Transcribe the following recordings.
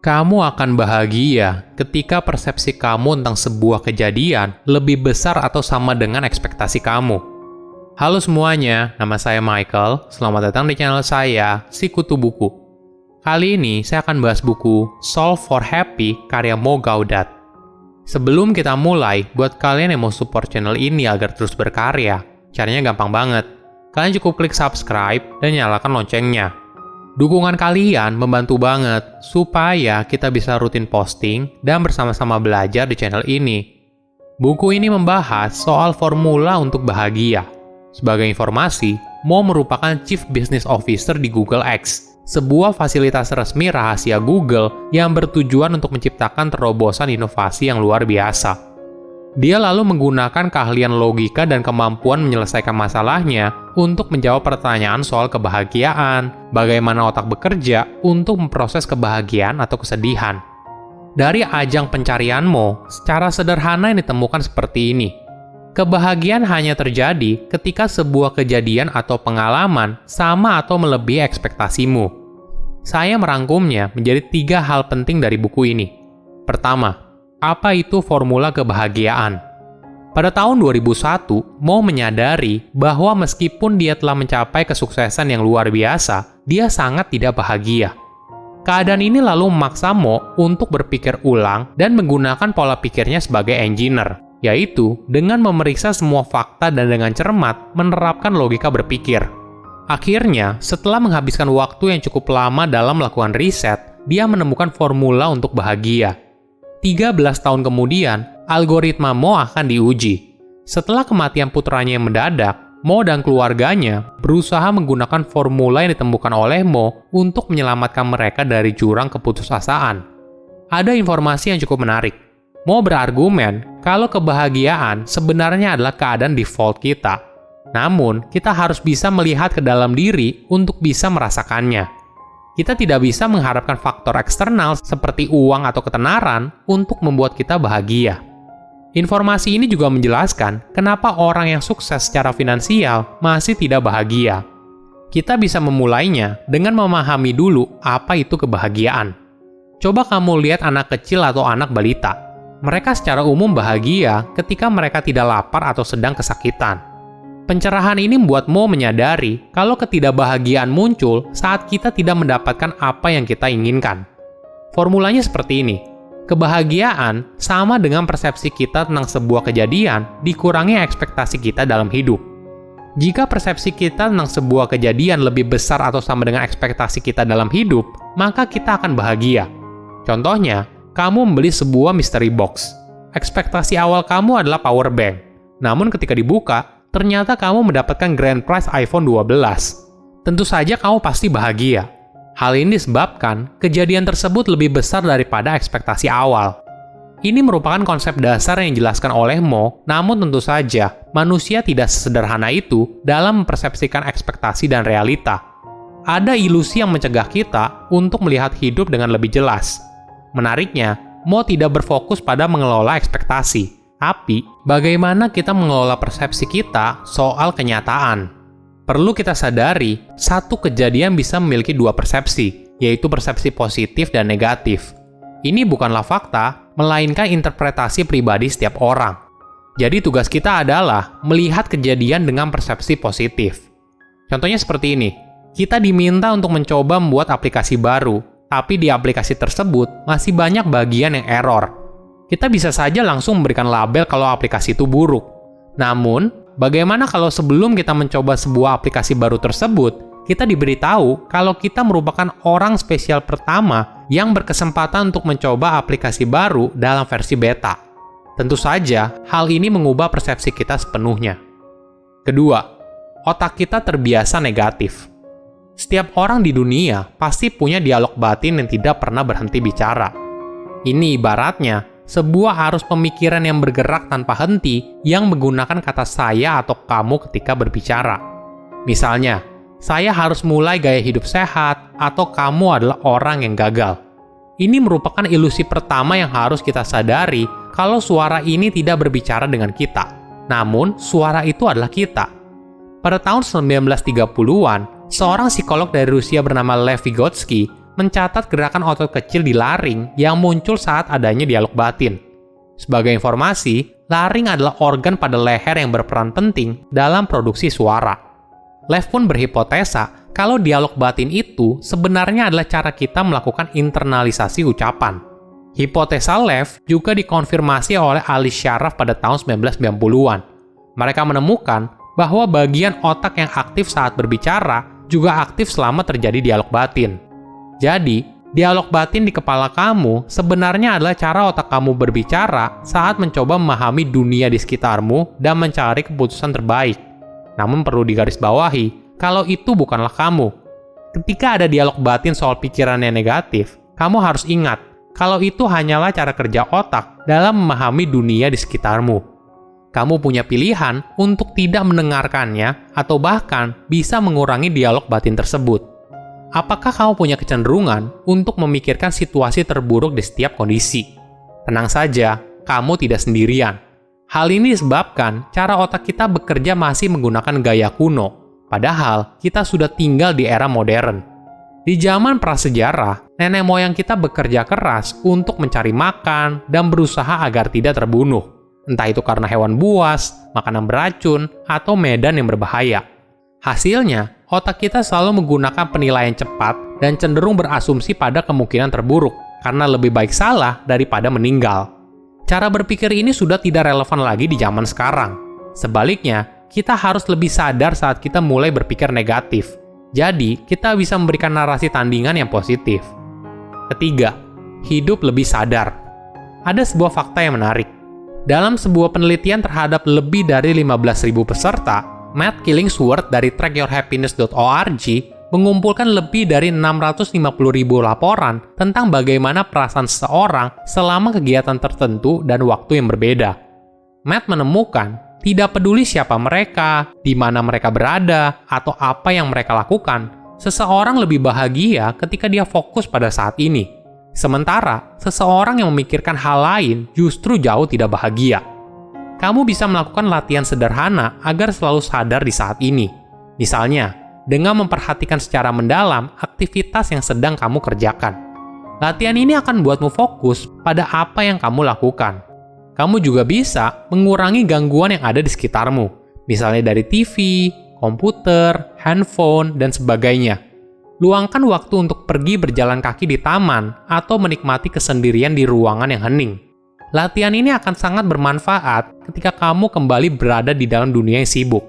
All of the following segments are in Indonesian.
Kamu akan bahagia ketika persepsi kamu tentang sebuah kejadian lebih besar atau sama dengan ekspektasi kamu. Halo semuanya, nama saya Michael. Selamat datang di channel saya, Sikutu Buku. Kali ini saya akan bahas buku Solve for Happy karya Mo Gaudat. Sebelum kita mulai, buat kalian yang mau support channel ini agar terus berkarya, caranya gampang banget. Kalian cukup klik subscribe dan nyalakan loncengnya. Dukungan kalian membantu banget supaya kita bisa rutin posting dan bersama-sama belajar di channel ini. Buku ini membahas soal formula untuk bahagia. Sebagai informasi, Mo merupakan Chief Business Officer di Google X, sebuah fasilitas resmi rahasia Google yang bertujuan untuk menciptakan terobosan inovasi yang luar biasa. Dia lalu menggunakan keahlian logika dan kemampuan menyelesaikan masalahnya untuk menjawab pertanyaan soal kebahagiaan, bagaimana otak bekerja untuk memproses kebahagiaan atau kesedihan. Dari ajang pencarian Mo, secara sederhana yang ditemukan seperti ini. Kebahagiaan hanya terjadi ketika sebuah kejadian atau pengalaman sama atau melebihi ekspektasimu. Saya merangkumnya menjadi 3 hal penting dari buku ini. Pertama, apa itu formula kebahagiaan? Pada tahun 2001, Mo menyadari bahwa meskipun dia telah mencapai kesuksesan yang luar biasa, dia sangat tidak bahagia. Keadaan ini lalu memaksa Mo untuk berpikir ulang dan menggunakan pola pikirnya sebagai engineer, yaitu dengan memeriksa semua fakta dan dengan cermat menerapkan logika berpikir. Akhirnya, setelah menghabiskan waktu yang cukup lama dalam melakukan riset, dia menemukan formula untuk bahagia. 13 tahun kemudian, algoritma Mo akan diuji. Setelah kematian putranya yang mendadak, Mo dan keluarganya berusaha menggunakan formula yang ditemukan oleh Mo untuk menyelamatkan mereka dari jurang keputusasaan. Ada informasi yang cukup menarik. Mo berargumen kalau kebahagiaan sebenarnya adalah keadaan default kita. Namun, kita harus bisa melihat ke dalam diri untuk bisa merasakannya. Kita tidak bisa mengharapkan faktor eksternal seperti uang atau ketenaran untuk membuat kita bahagia. Informasi ini juga menjelaskan kenapa orang yang sukses secara finansial masih tidak bahagia. Kita bisa memulainya dengan memahami dulu apa itu kebahagiaan. Coba kamu lihat anak kecil atau anak balita. Mereka secara umum bahagia ketika mereka tidak lapar atau sedang kesakitan. Pencerahan ini membuat Mo menyadari kalau ketidakbahagiaan muncul saat kita tidak mendapatkan apa yang kita inginkan. Formulanya seperti ini. Kebahagiaan sama dengan persepsi kita tentang sebuah kejadian dikurangi ekspektasi kita dalam hidup. Jika persepsi kita tentang sebuah kejadian lebih besar atau sama dengan ekspektasi kita dalam hidup, maka kita akan bahagia. Contohnya, kamu membeli sebuah mystery box. Ekspektasi awal kamu adalah power bank. Namun ketika dibuka, ternyata kamu mendapatkan grand prize iPhone 12. Tentu saja kamu pasti bahagia. Hal ini disebabkan kejadian tersebut lebih besar daripada ekspektasi awal. Ini merupakan konsep dasar yang dijelaskan oleh Mo, namun tentu saja manusia tidak sesederhana itu dalam mempersepsikan ekspektasi dan realita. Ada ilusi yang mencegah kita untuk melihat hidup dengan lebih jelas. Menariknya, Mo tidak berfokus pada mengelola ekspektasi. Tapi, bagaimana kita mengelola persepsi kita soal kenyataan? Perlu kita sadari, satu kejadian bisa memiliki 2 persepsi, yaitu persepsi positif dan negatif. Ini bukanlah fakta, melainkan interpretasi pribadi setiap orang. Jadi tugas kita adalah melihat kejadian dengan persepsi positif. Contohnya seperti ini, kita diminta untuk mencoba membuat aplikasi baru, tapi di aplikasi tersebut masih banyak bagian yang error. Kita bisa saja langsung memberikan label kalau aplikasi itu buruk. Namun, bagaimana kalau sebelum kita mencoba sebuah aplikasi baru tersebut, kita diberitahu kalau kita merupakan orang spesial pertama yang berkesempatan untuk mencoba aplikasi baru dalam versi beta? Tentu saja, hal ini mengubah persepsi kita sepenuhnya. Kedua, otak kita terbiasa negatif. Setiap orang di dunia pasti punya dialog batin yang tidak pernah berhenti bicara. Ini ibaratnya sebuah arus pemikiran yang bergerak tanpa henti yang menggunakan kata saya atau kamu ketika berbicara. Misalnya, saya harus mulai gaya hidup sehat atau kamu adalah orang yang gagal. Ini merupakan ilusi pertama yang harus kita sadari kalau suara ini tidak berbicara dengan kita. Namun, suara itu adalah kita. Pada tahun 1930-an, seorang psikolog dari Rusia bernama Lev Vygotsky mencatat gerakan otot kecil di laring yang muncul saat adanya dialog batin. Sebagai informasi, laring adalah organ pada leher yang berperan penting dalam produksi suara. Lev pun berhipotesa kalau dialog batin itu sebenarnya adalah cara kita melakukan internalisasi ucapan. Hipotesa Lev juga dikonfirmasi oleh Ali Sharaf pada tahun 1990-an. Mereka menemukan bahwa bagian otak yang aktif saat berbicara juga aktif selama terjadi dialog batin. Jadi, dialog batin di kepala kamu sebenarnya adalah cara otak kamu berbicara saat mencoba memahami dunia di sekitarmu dan mencari keputusan terbaik. Namun perlu digarisbawahi, kalau itu bukanlah kamu. Ketika ada dialog batin soal pikiran yang negatif, kamu harus ingat kalau itu hanyalah cara kerja otak dalam memahami dunia di sekitarmu. Kamu punya pilihan untuk tidak mendengarkannya atau bahkan bisa mengurangi dialog batin tersebut. Apakah kamu punya kecenderungan untuk memikirkan situasi terburuk di setiap kondisi? Tenang saja, kamu tidak sendirian. Hal ini disebabkan cara otak kita bekerja masih menggunakan gaya kuno, padahal kita sudah tinggal di era modern. Di zaman prasejarah, nenek moyang kita bekerja keras untuk mencari makan dan berusaha agar tidak terbunuh. Entah itu karena hewan buas, makanan beracun, atau medan yang berbahaya. Hasilnya, otak kita selalu menggunakan penilaian cepat dan cenderung berasumsi pada kemungkinan terburuk, karena lebih baik salah daripada meninggal. Cara berpikir ini sudah tidak relevan lagi di zaman sekarang. Sebaliknya, kita harus lebih sadar saat kita mulai berpikir negatif. Jadi, kita bisa memberikan narasi tandingan yang positif. Ketiga, hidup lebih sadar. Ada sebuah fakta yang menarik. Dalam sebuah penelitian terhadap lebih dari 15.000 peserta, Matt Killingsworth dari trackyourhappiness.org mengumpulkan lebih dari 650.000 laporan tentang bagaimana perasaan seseorang selama kegiatan tertentu dan waktu yang berbeda. Matt menemukan, tidak peduli siapa mereka, di mana mereka berada, atau apa yang mereka lakukan, seseorang lebih bahagia ketika dia fokus pada saat ini. Sementara, seseorang yang memikirkan hal lain justru jauh tidak bahagia. Kamu bisa melakukan latihan sederhana agar selalu sadar di saat ini. Misalnya, dengan memperhatikan secara mendalam aktivitas yang sedang kamu kerjakan. Latihan ini akan membuatmu fokus pada apa yang kamu lakukan. Kamu juga bisa mengurangi gangguan yang ada di sekitarmu, misalnya dari TV, komputer, handphone, dan sebagainya. Luangkan waktu untuk pergi berjalan kaki di taman atau menikmati kesendirian di ruangan yang hening. Latihan ini akan sangat bermanfaat ketika kamu kembali berada di dalam dunia yang sibuk.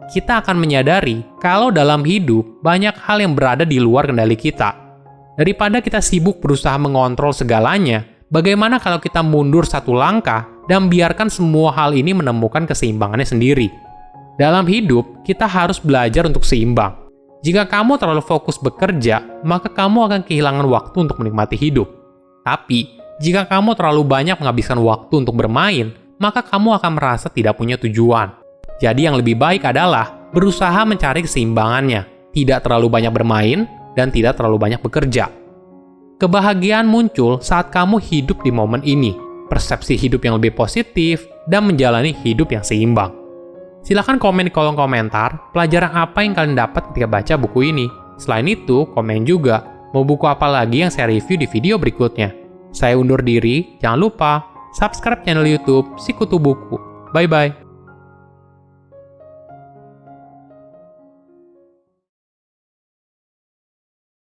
Kita akan menyadari kalau dalam hidup banyak hal yang berada di luar kendali kita. Daripada kita sibuk berusaha mengontrol segalanya, bagaimana kalau kita mundur satu langkah dan biarkan semua hal ini menemukan keseimbangannya sendiri? Dalam hidup, kita harus belajar untuk seimbang. Jika kamu terlalu fokus bekerja, maka kamu akan kehilangan waktu untuk menikmati hidup. Tapi, jika kamu terlalu banyak menghabiskan waktu untuk bermain, maka kamu akan merasa tidak punya tujuan. Jadi yang lebih baik adalah berusaha mencari keseimbangannya, tidak terlalu banyak bermain dan tidak terlalu banyak bekerja. Kebahagiaan muncul saat kamu hidup di momen ini, persepsi hidup yang lebih positif, dan menjalani hidup yang seimbang. Silahkan komen di kolom komentar pelajaran apa yang kalian dapat ketika baca buku ini. Selain itu, komen juga mau buku apa lagi yang saya review di video berikutnya. Saya undur diri, jangan lupa subscribe channel YouTube Sikutu Buku. Bye-bye.